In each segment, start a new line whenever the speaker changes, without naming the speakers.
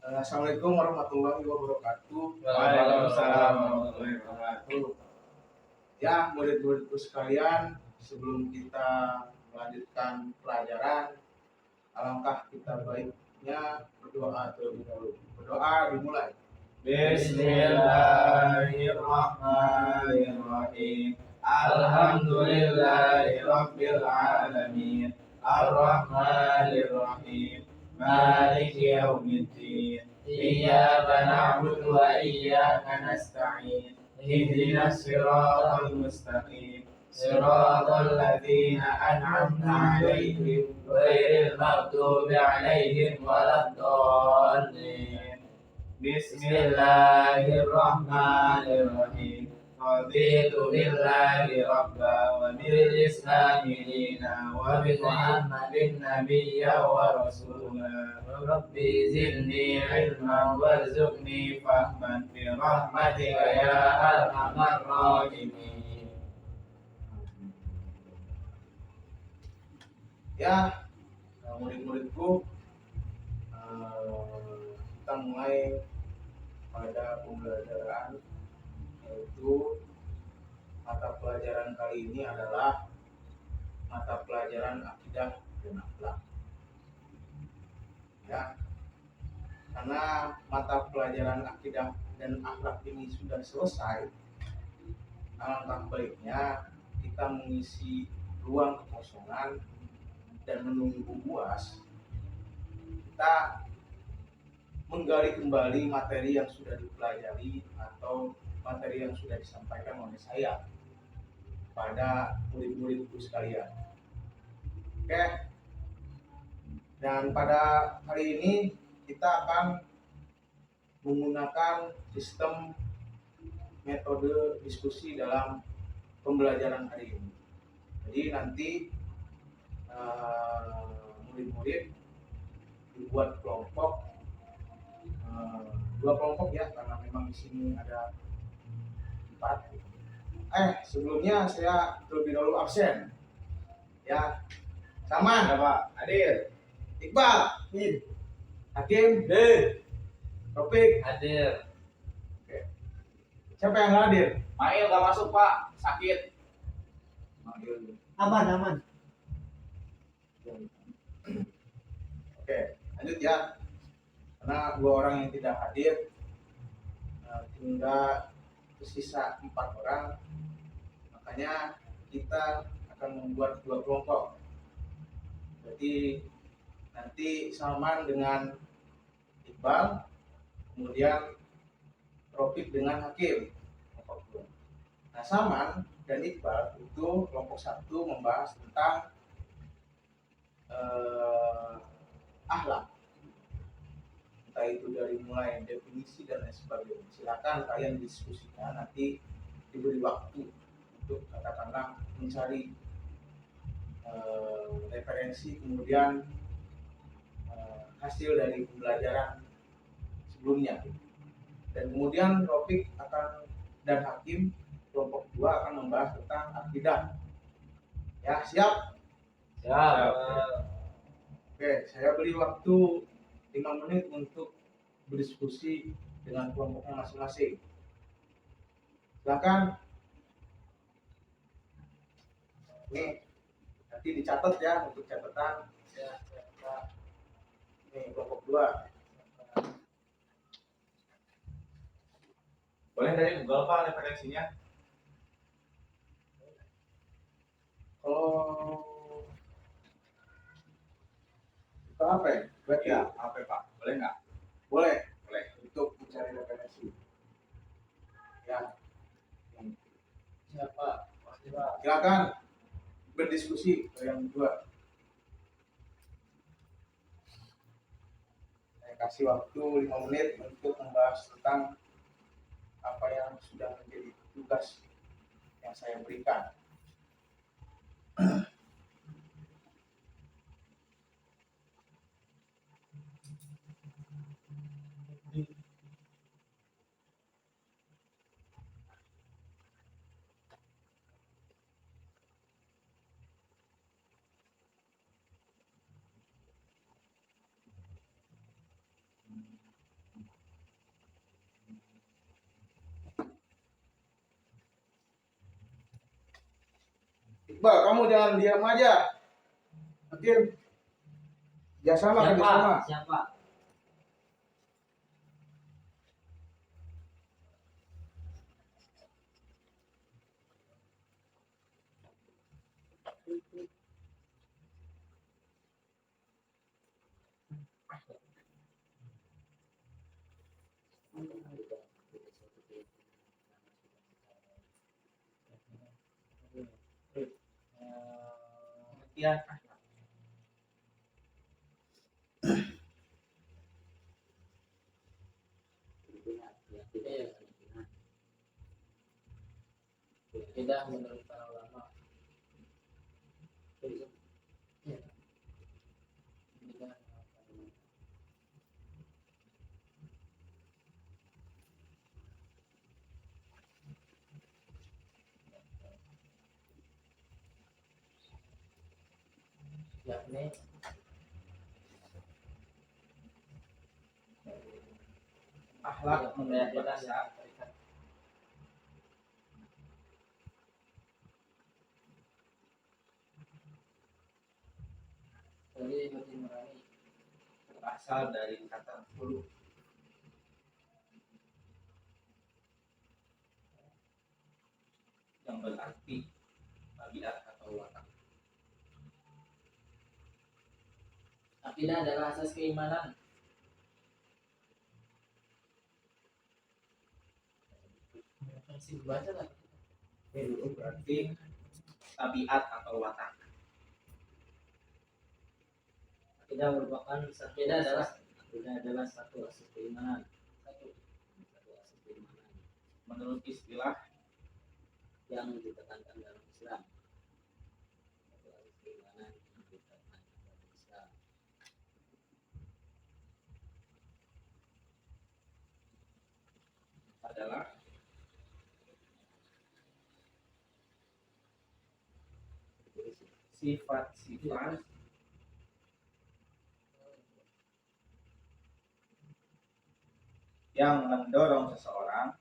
Assalamualaikum warahmatullahi wabarakatuh.
Waalaikumsalam warahmatullahi wabarakatuh.
Ya, murid-muridku sekalian, sebelum kita melanjutkan pelajaran, alangkah kita baiknya berdoa terlebih dahulu. Berdoa dimulai.
Bismillahirrahmanirrahim. Alhamdulillahirabbil alamin. Arrahmanirrahim. Maliki yaumiddin. Iyyaka na'budu wa iyyaka nasta'in. Ihdinas siratal mustaqim. Siratal ladzina an'amta 'alaihim ghairil maghdubi 'alaihim waladdallin. Bismillahirrahmanirrahim. Raditu billahi rabba wa bil islami dina wa bi Muhammadin nabiyya wa rasula. Rabbi zidni ilman warzuqni fahman bi rahmatika ya arhamar rahimin.
Ya, murid-muridku, kita mulai pada pembelajaran, yaitu mata pelajaran kali ini adalah mata pelajaran akidah dan akhlak. Ya, karena mata pelajaran akidah dan akhlak ini sudah selesai, alangkah baiknya kita mengisi ruang kekosongan dan menunggu UAS. Kita menggali kembali materi yang sudah dipelajari atau materi yang sudah disampaikan oleh saya pada murid-muridku sekalian. Oke. Dan pada hari ini kita akan menggunakan sistem metode diskusi dalam pembelajaran hari ini. Jadi nanti murid-murid dibuat kelompok, 2 kelompok ya, karena memang di sini ada 4. Sebelumnya saya terlebih dahulu absen. Ya, Saman,
Pak hadir.
Iqbal, Hakim, Topik,
Hadir.
Oke. Siapa yang nggak hadir?
Mail gak masuk Pak, sakit.
Aman. Oke, lanjut ya. Karena 2 orang yang tidak hadir, tinggal tersisa 4 orang, makanya kita akan membuat 2 kelompok. Jadi nanti Salman dengan Iqbal, kemudian Rofik dengan Hakim, kelompok 2. Nah, Salman dan Iqbal itu kelompok 1 membahas tentang akhlak, entah itu dari mulai definisi dan lain sebagainya. Silakan kalian diskusikan, nanti diberi waktu untuk katakanlah mencari referensi, kemudian hasil dari pembelajaran sebelumnya. Dan kemudian topik dan Hakim kelompok 2 akan membahas tentang akidah. Ya, siap?
Siap.
Oke, saya beri waktu 5 menit untuk berdiskusi dengan kelompoknya masing-masing. Silakan. Ini nanti dicatat ya, untuk catatan. Ini kelompok 2.
Boleh dari Google Pak referensinya?
Kalau itu apa ya? Berarti
Ya, apa Pak? Boleh nggak?
boleh
Boleh.
untuk mencari referensi. Ya.
Siapa?
Silakan berdiskusi yang kedua. Saya kasih waktu 5 menit untuk membahas tentang apa yang sudah menjadi tugas yang saya berikan. Iqbal, kamu jangan diam aja. Akhir kerjasama, kerjasama.
Siapa?
Pengertian
Tidak menurut para ulama. Ya. Yakni
akhlak menurut
keyakinan
bahasa
yang terikat. Dari hati nurani
berasal dari kata hulu yang berarti tabiat atau watak.
akidah adalah asas keimanan. Masih baca lah.
Itu berarti tabiat atau watak.
Akidah adalah satu asas keimanan. Satu asas keimanan
Menurut istilah
yang ditekankan dalam Islam. Satu asas keimanan yang ditekankan dalam Islam.
adalah sifat-sifat yang mendorong seseorang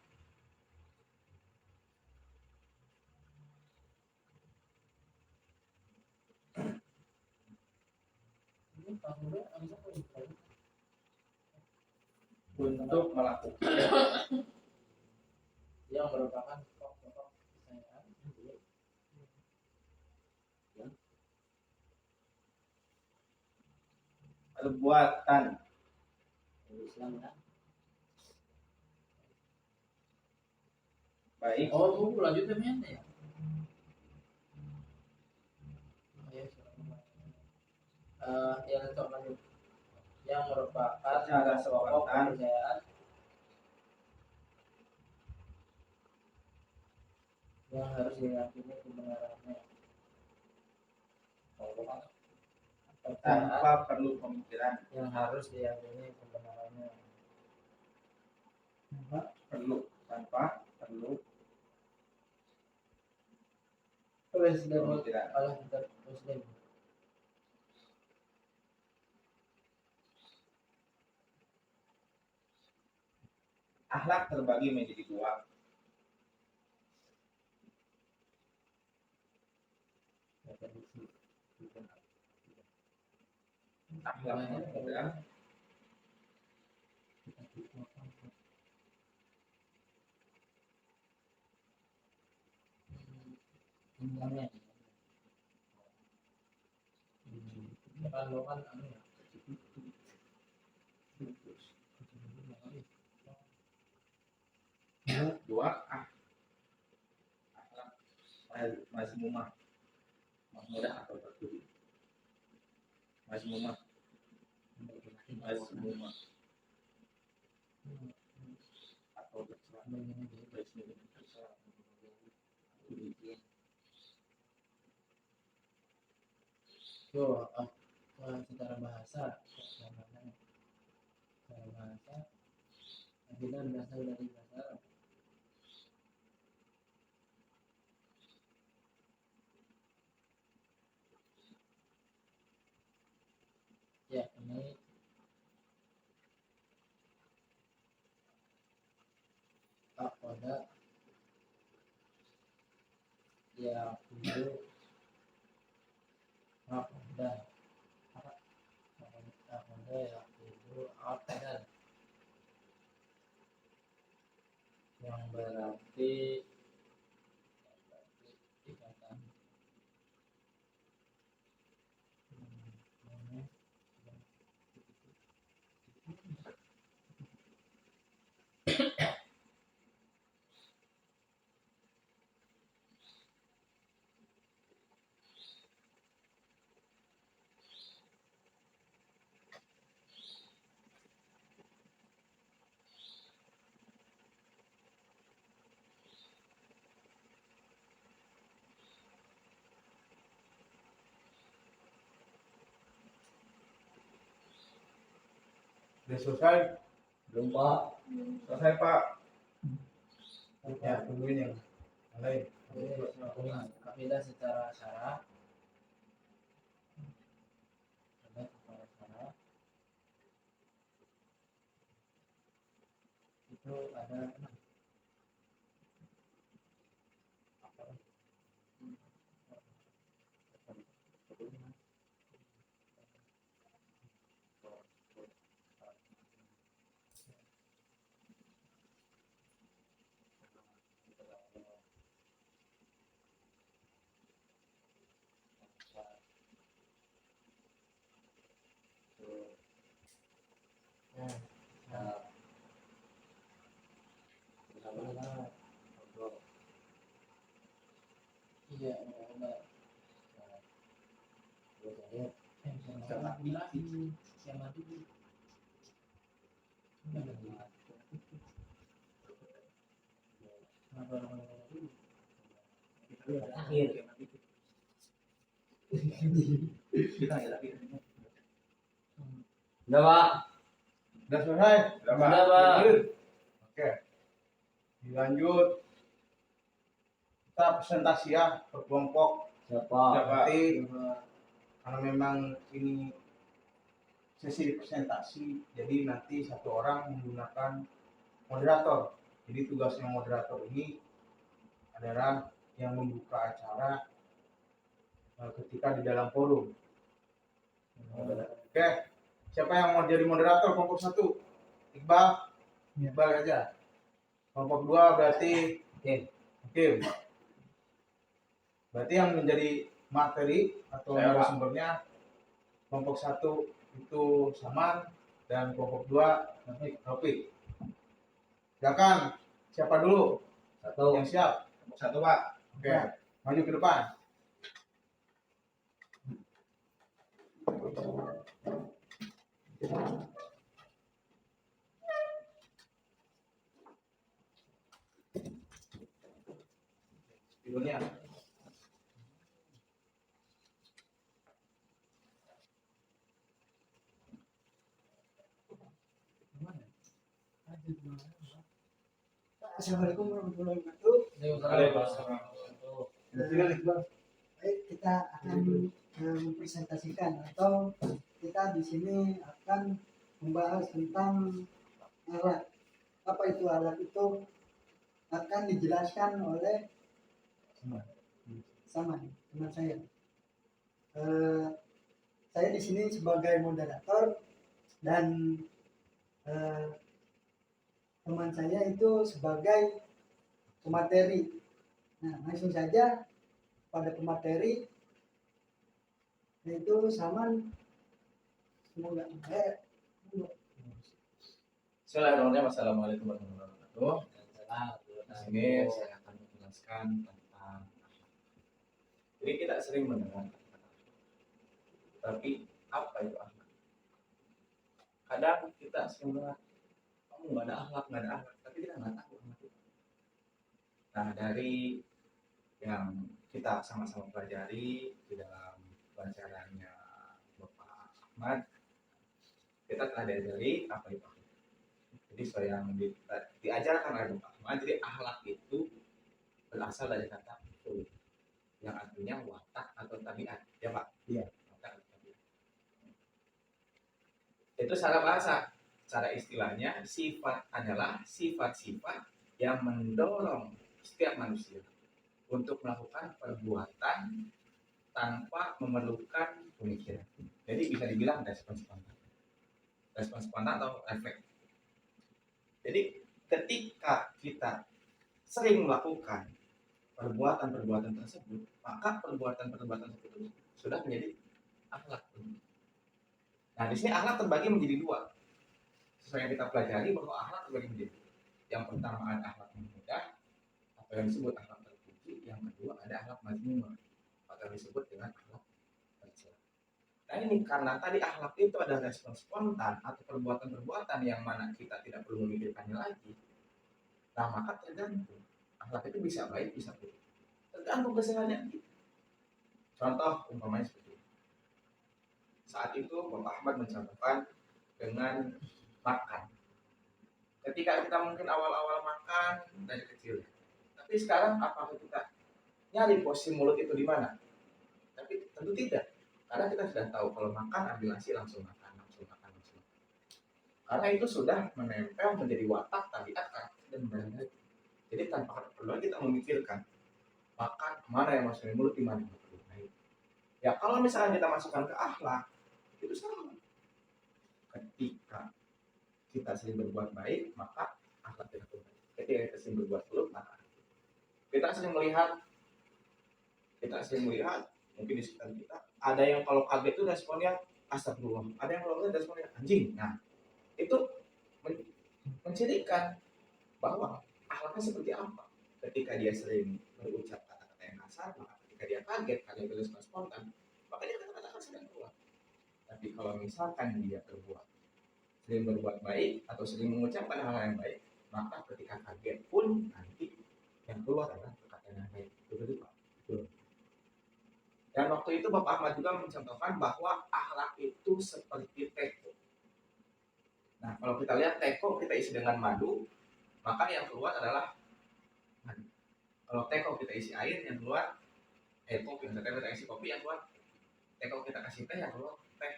untuk melakukan
Yang merupakan pokok kesayangan
perbuatan
Islam ya.
baik
Oh, tunggu lanjut temen ya. Yang untuk lanjut yang merupakan
secara
pokok
spontan
kepercayaan yang harus diyakini kebenarannya. Kepercayaan
tanpa perlu pemikiran.
yang harus diyakini kebenarannya.
Tanpa perlu
Tulis
pemikiran.
oleh kitab Muslim.
Akhlak terbagi menjadi dua. Akhlak muda
Kalau kan anu ya.
dua akhlak mazmumah mudah atau tertuju. Mazmumah atau tercela.
Yo, secara bahasa, secara bahasa, akidah berasal dari bahasa Arab. Ya, ini pada ya kudu
dan ada yaitu al-adal yang berarti ikatan.
Udah selesai?
Belum Pak.
Selesai Pak. Ya, tungguin yang lain.
Akidah secara syara itu ada 6. Iya, enggak.
Akhir.
Kita ya lagi.
Udah Pak.
Udah selesai?
Udah, Pak.
Udah Pak.
Oke. Dilanjut. Kita presentasi ya per kelompok.
Siapa?
Berarti karena memang ini sesi presentasi, jadi nanti satu orang menggunakan moderator. Jadi tugasnya moderator ini adalah yang membuka acara ketika di dalam forum. Oke, siapa yang mau jadi moderator kelompok 1? Iqbal? Iqbal aja. Kelompok 2 berarti Oke. Berarti yang menjadi materi atau
Saya, Pak.
narasumbernya kelompok 1 itu Saman dan kelompok 2 Taufik. Silakan, siapa dulu?
Satu.
Yang siap?
Kelompok 1 Pak.
Oke, maju ke depan. Judulnya.
Assalamualaikum warahmatullahi wabarakatuh.
Waalaikumsalam.
Silakan Iqbal.
Baik, kita akan mempresentasikan atau kita di sini akan membahas tentang alat. Apa itu alat itu akan dijelaskan oleh Saman, teman saya. Saya di sini sebagai moderator dan teman saya itu sebagai pemateri. Nah, langsung saja pada pemateri yaitu Saman. Semoga
Bismillahirrahmanirrahim. Assalamualaikum warahmatullahi wabarakatuh. Di sini saya akan menjelaskan tentang jadi kita sering mendengar kata-kata tapi apa itu akhlak? Kadang kita sering mendengar kamu nggak ada akhlak, tapi kita nggak tahu akhlak itu. Nah, dari yang kita sama-sama pelajari di dalam pelajarannya Bapak Ahmad, kita telah diajari apa itu akhlak. Jadi sesuai yang diajarkan oleh Bapak Ahmad, jadi akhlak itu berasal dari kata khuluq, yang artinya watak atau tabiat, ya Pak?
Iya.
Watak atau tabiat. Itu secara bahasa, secara istilahnya sifat adalah sifat-sifat yang mendorong setiap manusia untuk melakukan perbuatan tanpa memerlukan pemikiran. Jadi bisa dibilang respon spontan. Respon spontan atau refleks. Jadi ketika kita sering melakukan perbuatan-perbuatan tersebut, maka perbuatan-perbuatan tersebut sudah menjadi akhlak. Nah, di sini akhlak terbagi menjadi dua. Sesuai yang kita pelajari bahwa akhlak terbagi menjadi dua. Yang pertama ada akhlak yang mudah, atau yang disebut akhlak terpuji. Yang kedua ada akhlak mazmumah, atau disebut dengan akhlak tercela. Nah, ini karena tadi akhlak itu ada respon spontan atau perbuatan-perbuatan yang mana kita tidak perlu memikirkannya lagi. Nah, maka tergantung. Akhlak itu bisa baik, bisa buruk. Tergantung keseharian kita. Contoh umpamanya seperti ini. Saat itu Bapak Ahmad mencontohkan dengan makan. Ketika kita mungkin awal-awal makan dari kecil, tapi sekarang apakah kita nyari posisi mulut itu di mana? Tapi tentu tidak. Karena kita sudah tahu kalau makan ambil nasi langsung makan. Karena itu sudah menempel menjadi watak, tabiat, karakter dan budaya. Jadi tanpa perlu kita memikirkan makan mana yang masuk di mulut, di mana yang perlu. Ya kalau misalnya kita masukkan ke akhlak, itu sama. Ketika kita sering berbuat baik, maka akhlak kita pun baik. Ketika kita sering berbuat buruk, maka kita sering melihat mungkin di sekitar kita ada yang kalau kaget itu responnya astagfirullah, ada yang kalau kaget responnya anjing. Nah, itu mencirikan bahwa akhlaknya seperti apa. Ketika dia sering berucap kata-kata yang kasar, maka ketika dia kaget karena itu respon spontan, maka dia kata-kata kasar dan keluar. Tapi kalau misalkan dia sering berbuat baik atau sering mengucapkan hal yang baik, maka ketika kaget pun nanti yang keluar adalah perkataan yang baik. Betul Pak? Betul. Dan waktu itu Bapak Ahmad juga mencontohkan bahwa akhlak itu seperti teko. Nah, kalau kita lihat teko kita isi dengan madu, maka yang keluar adalah madu. Kalau teko kita isi air, yang keluar kopi. Misalnya kita isi kopi, yang keluar teko kita kasih teh, yang keluar teh.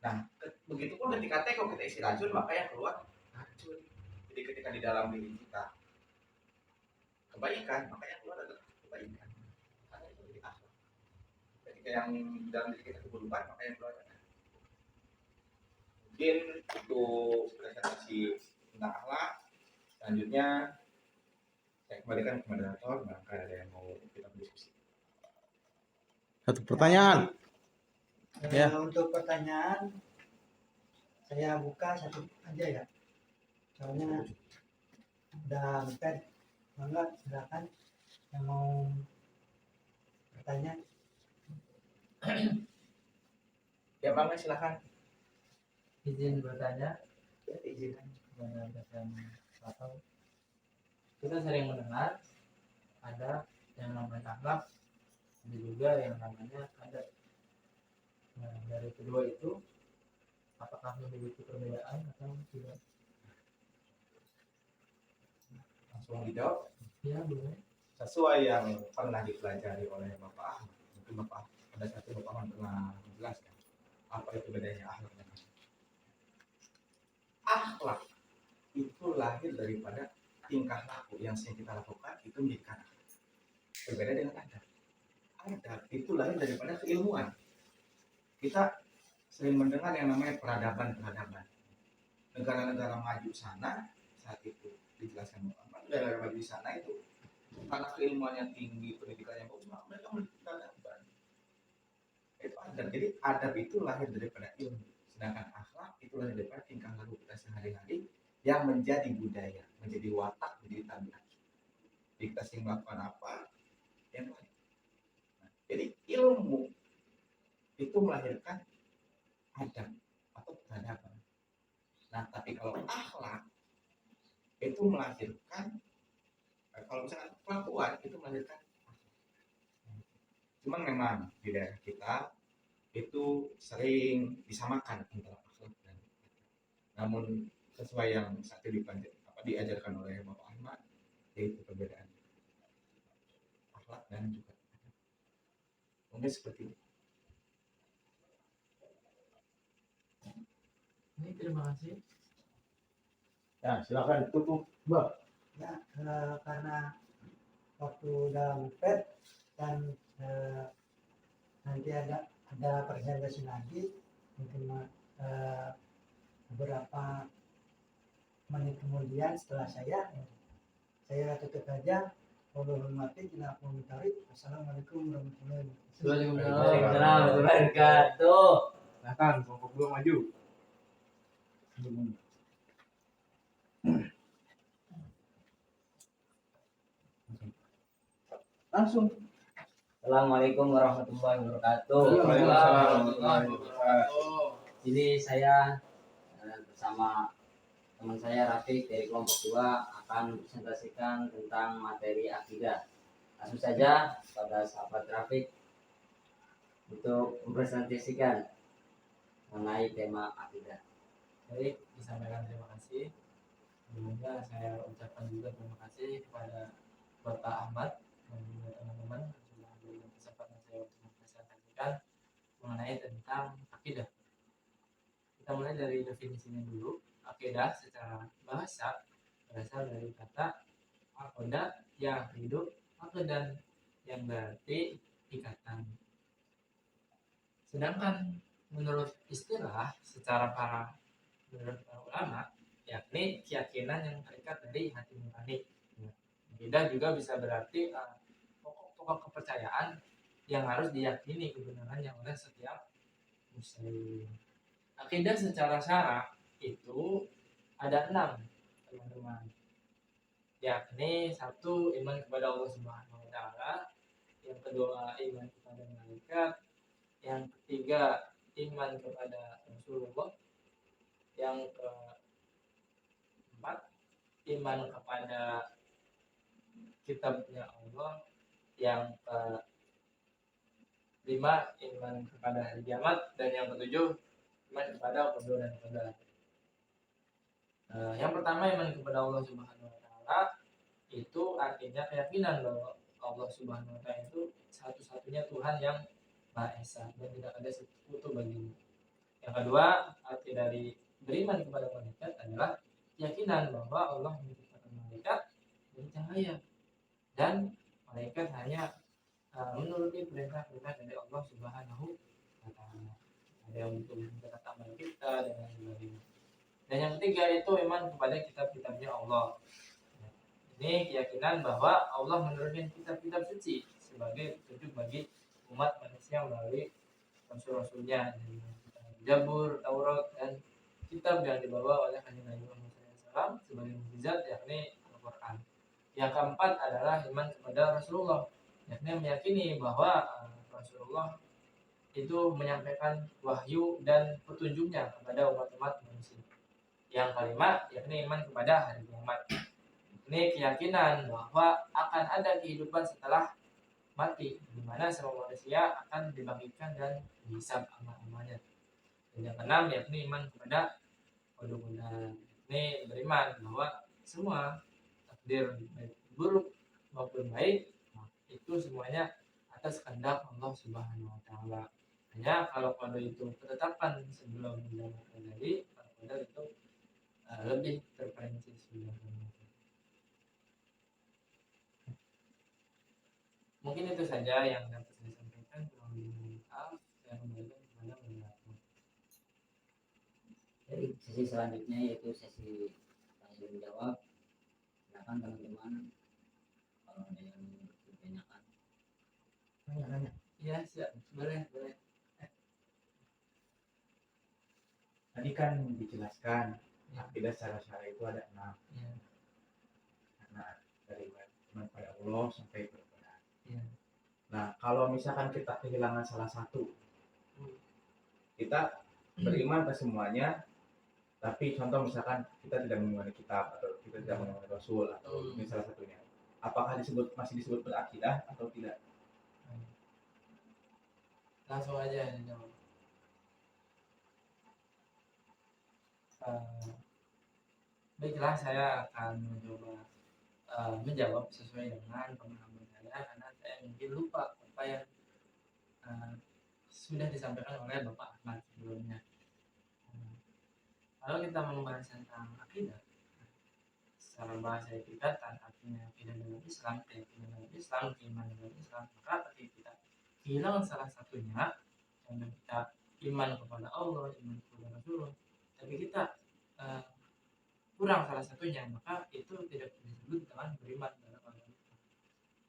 Nah, begitupun ketika teko kita isi racun, maka yang keluar racun. Jadi ketika di dalam diri kita kebaikan, maka yang keluar adalah kebaikan. Karena itu jadi akhlak. Ketika yang di dalam diri kita keburukan, maka yang keluar adalah. Mungkin itu presentasi tentang akhlak. Selanjutnya saya kembalikan ke moderator, barangkali ada yang mau kita berdiskusi.
Satu pertanyaan. Ya.
Untuk pertanyaan saya buka satu aja ya. Soalnya udah mepet. Mangga silakan yang mau bertanya.
Ya Bang, silakan.
Izin bertanya.
Ya, izin.
Atau kita sering mendengar ada yang namanya akhlak, ada juga yang namanya adat. Nah, dari kedua itu apakah memiliki perbedaan atau tidak?
Langsung dijawab.
Ya, boleh.
Sesuai yang pernah dipelajari oleh Bapak Ahmad. Mungkin Bapak pada saat itu Bapak Ahmad pernah menjelaskan apa itu bedanya akhlak dan adat. Akhlak itu lahir daripada tingkah laku yang sering kita lakukan itu menjadi karakter. Berbeda dengan adat. Adat itu lahir daripada keilmuan. Kita sering mendengar yang namanya peradaban. Negara-negara maju sana saat itu dijelaskan Muhammad, negara maju di sana itu karena keilmuannya tinggi, pendidikannya bagus, mereka memiliki peradaban. Itu adat. Jadi adab itu lahir daripada ilmu, sedangkan akhlak itu lahir daripada tingkah laku kita sehari-hari yang menjadi budaya, menjadi watak, menjadi tabiat. Jadi kita sering melakukan apa yang lain. Nah, jadi ilmu itu melahirkan adab atau peradaban. Nah, tapi kalau akhlak itu melahirkan, kalau misalkan kelakuan itu melahirkan akhlak. Cuman memang di daerah kita itu sering disamakan antara akhlak dan adab. Namun sesuai yang saat itu diajarkan oleh Bapak Ahmad, yaitu perbedaan akhlak dan juga adab. Mungkin seperti itu.
Ini terima kasih.
Ya, silakan tutup, Mbak.
Ya, karena waktu udah mepet dan nanti ada presentasi lagi mungkin beberapa menit kemudian setelah saya tutup aja. Assalamualaikum warahmatullahi wabarakatuh.
Waalaikumsalam warahmatullahi wabarakatuh.
Silakan kelompok 2 maju. Langsung.
Assalamualaikum warahmatullahi wabarakatuh. Jadi saya bersama teman saya Rafiq dari kelompok 2 akan presentasikan tentang materi akidah. Langsung saja pada sahabat Rafiq untuk mempresentasikan mengenai tema akidah.
Baik, disampaikan terima kasih. Sebelumnya saya ucapkan juga terima kasih kepada Bapak Ahmad dan juga teman-teman yang sudah memberikan kesempatan saya untuk mempresentasikan mengenai tentang akidah. Kita mulai dari definisinya dulu. Akidah secara bahasa berasal dari kata akoda yang hidup, akodan yang berarti ikatan. Sedangkan menurut istilah menurut para ulama, yakni keyakinan yang terikat dari hati nurani. Akidah juga bisa berarti pokok-pokok kepercayaan yang harus diyakini kebenarannya oleh setiap muslim. Akidah secara syara itu ada 6, teman-teman. Yakni 1, iman kepada Allah Subhanahu wa taala, yang kedua iman kepada malaikat, yang ketiga iman kepada Rasulullah, yang keempat iman kepada kitabnya Allah, yang kelima iman kepada hari kiamat, dan yang ketujuh iman kepada qada dan qadar. Yang pertama iman kepada Allah Subhanahu wa taala itu artinya keyakinan bahwa Allah Subhanahu wa taala itu satu-satunya Tuhan yang Maha Esa dan tidak ada sekutu baginya. Yang kedua, arti dari beriman kepada malaikat adalah keyakinan bahwa Allah menciptakan malaikat dari cahaya dan malaikat hanya menuruti perintah-perintah dari Allah Subhanahu wa taala. Ada yang untuk mencatat amal kita dan lain sebagainya. Dan yang ketiga itu iman kepada kitab-kitabnya Allah. Ini keyakinan bahwa Allah menurunkan kitab-kitab suci sebagai petunjuk bagi umat manusia melalui rasul-rasulnya, Zabur, Taurat, dan kitab yang dibawa oleh Nabi Muhammad SAW sebagai mukjizat, yakni Al-Quran. Yang keempat adalah iman kepada Rasulullah, yakni meyakini bahwa Rasulullah itu menyampaikan wahyu dan petunjuknya kepada umat-umat manusia. Yang kelima yakni iman kepada hari kiamat. Ini keyakinan bahwa akan ada kehidupan setelah mati, di mana semua manusia akan dibangkitkan dan dihisab amal-amalnya. Dan yang keenam yakni iman kepada qada qadar. Ini beriman bahwa semua takdir baik buruk maupun baik itu semuanya atas kehendak Allah Subhanahu wa taala. Hanya kalau qada itu ketetapan sebelum menjalankan terjadi, qadar itu lebih terperinci sebenarnya. Mungkin itu saja yang dapat saya sampaikan. Kurang lebih maaf, saya kembalikan kepada moderator.
Jadi sesi selanjutnya yaitu sesi tanya dan jawab. Silakan teman-teman kalau ada yang ditanyakan.
Tanya. Iya, siap. Boleh.
Tadi kan dijelaskan akidah secara syar'i itu ada 6.
Ya.
Karena dari iman pada Allah sampai kepada.
Ya.
Nah, kalau misalkan kita kehilangan salah satu, kita beriman ke semuanya, tapi contoh misalkan kita tidak mengimani kitab atau kita tidak mengimani Rasul atau ini salah satunya, apakah masih disebut berakidah atau tidak?
Langsung aja dijawab. Baiklah, saya akan mencoba menjawab sesuai dengan pemahaman saya, karena saya mungkin lupa apa yang sudah disampaikan oleh Bapak Ahmad sebelumnya. Kalau kita membahas tentang akidah, secara bahasa etika artinya akidah dalam Islam, keyakinan dalam Islam, keimanan dalam Islam, maka arti kita kehilangan salah satunya, karena kita iman kepada Allah, iman kepada Rasulullah, tapi kita kurang salah satunya, maka itu tidak disebut dengan beriman dalam agama kita.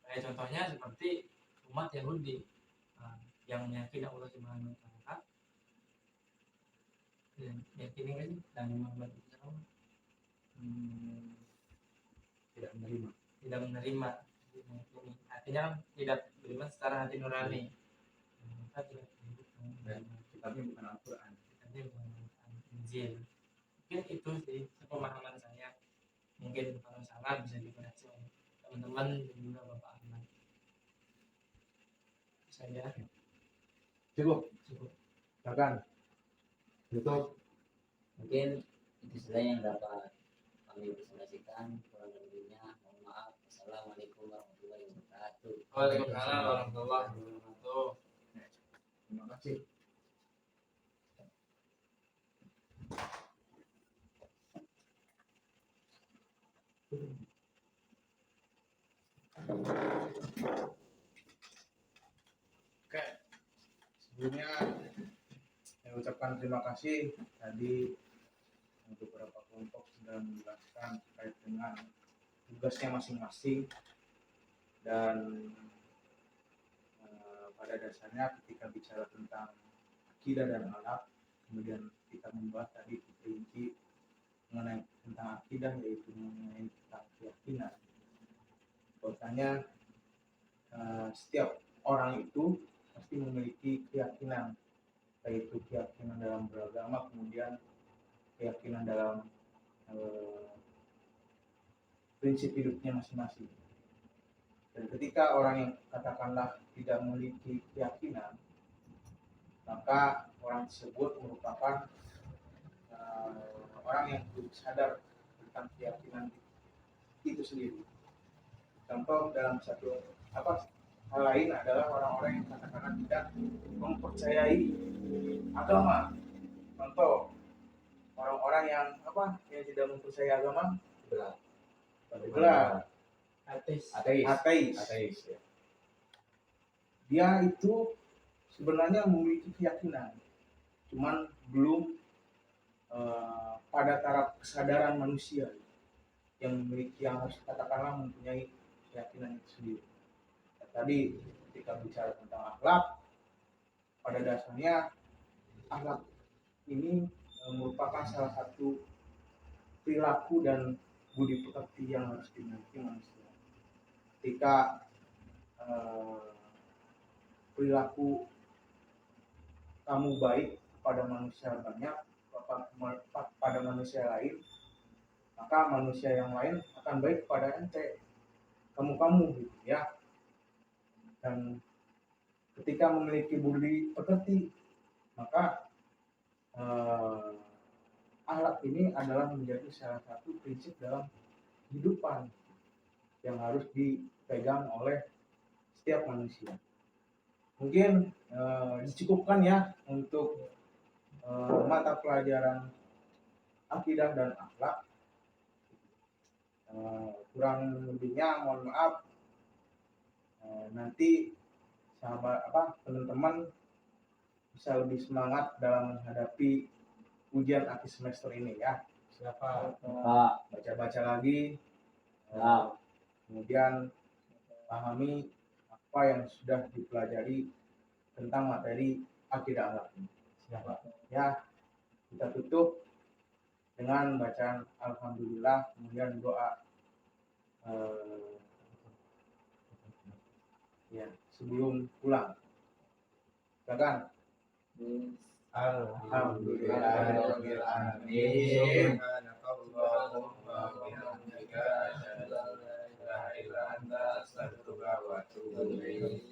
Kayak contohnya seperti umat Yahudi yang meyakini Allah Subhanahu wa taala, meyakini kan dan Muhammad SAW
Tidak menerima.
tidak menerima, artinya kan tidak beriman secara hati nurani, maka tidak disebut dengan
Dan
beriman.
kitabnya bukan Al-Quran.
Kitabnya bukan Injil. Mungkin itu sih pemahaman saya, mungkin kalau salah bisa dikoreksi oleh teman-teman dan juga Bapak Ahmad. Saya
Cukup.
cukup.
Silakan. Tutup.
Mungkin itu saja yang dapat kami presentasikan. Kurang lebihnya mohon maaf. Assalamualaikum warahmatullahi wabarakatuh.
Waalaikumsalam warahmatullahi wabarakatuh.
Terima kasih. Oke, sebelumnya saya ucapkan terima kasih tadi beberapa kelompok sudah menjelaskan terkait dengan tugasnya masing-masing, dan pada dasarnya ketika bicara tentang akidah dan akhlak, kemudian kita membahas tadi perinci mengenai tentang akidah, yaitu mengenai tentang keyakinan. Bahwasanya setiap orang itu pasti memiliki keyakinan, yaitu keyakinan dalam beragama, kemudian keyakinan dalam prinsip hidupnya masing-masing. Dan ketika orang yang katakanlah tidak memiliki keyakinan, maka orang tersebut merupakan orang yang belum sadar tentang keyakinan itu sendiri. Contoh dalam satu hal lain adalah orang-orang yang katakanlah tidak mempercayai agama. Contoh orang-orang yang yang tidak mempercayai agama, belah, ateis. Ya. Dia itu sebenarnya memiliki keyakinan, cuman belum pada taraf kesadaran manusia yang memiliki, yang harus katakanlah mempunyai keyakinan itu sendiri. Dan tadi ketika bicara tentang akhlak, pada dasarnya akhlak ini merupakan salah satu perilaku dan budi pekerti yang harus dimiliki manusia. Ketika perilaku kamu baik pada manusia banyak, pada manusia lain, maka manusia yang lain akan baik pada ente, kamu gitu ya. Dan ketika memiliki budi pekerti, maka akhlak ini adalah menjadi salah satu prinsip dalam kehidupan yang harus dipegang oleh setiap manusia. Mungkin dicukupkan ya untuk mata pelajaran akidah dan akhlak. Kurang lebihnya mohon maaf. Nanti teman-teman bisa lebih semangat dalam menghadapi ujian akhir semester ini ya. Siapa baca-baca lagi, kemudian pahami apa yang sudah dipelajari tentang materi akidah akhlak ini. Siapa ya, kita tutup dengan bacaan alhamdulillah, kemudian doa ya sebelum pulang. Silakan. Alhamdulillahirabbil alamin. Subhanakallahumma wa bihamdika asyhadu an la ilaha illa anta astaghfiruka wa atubu ilaik.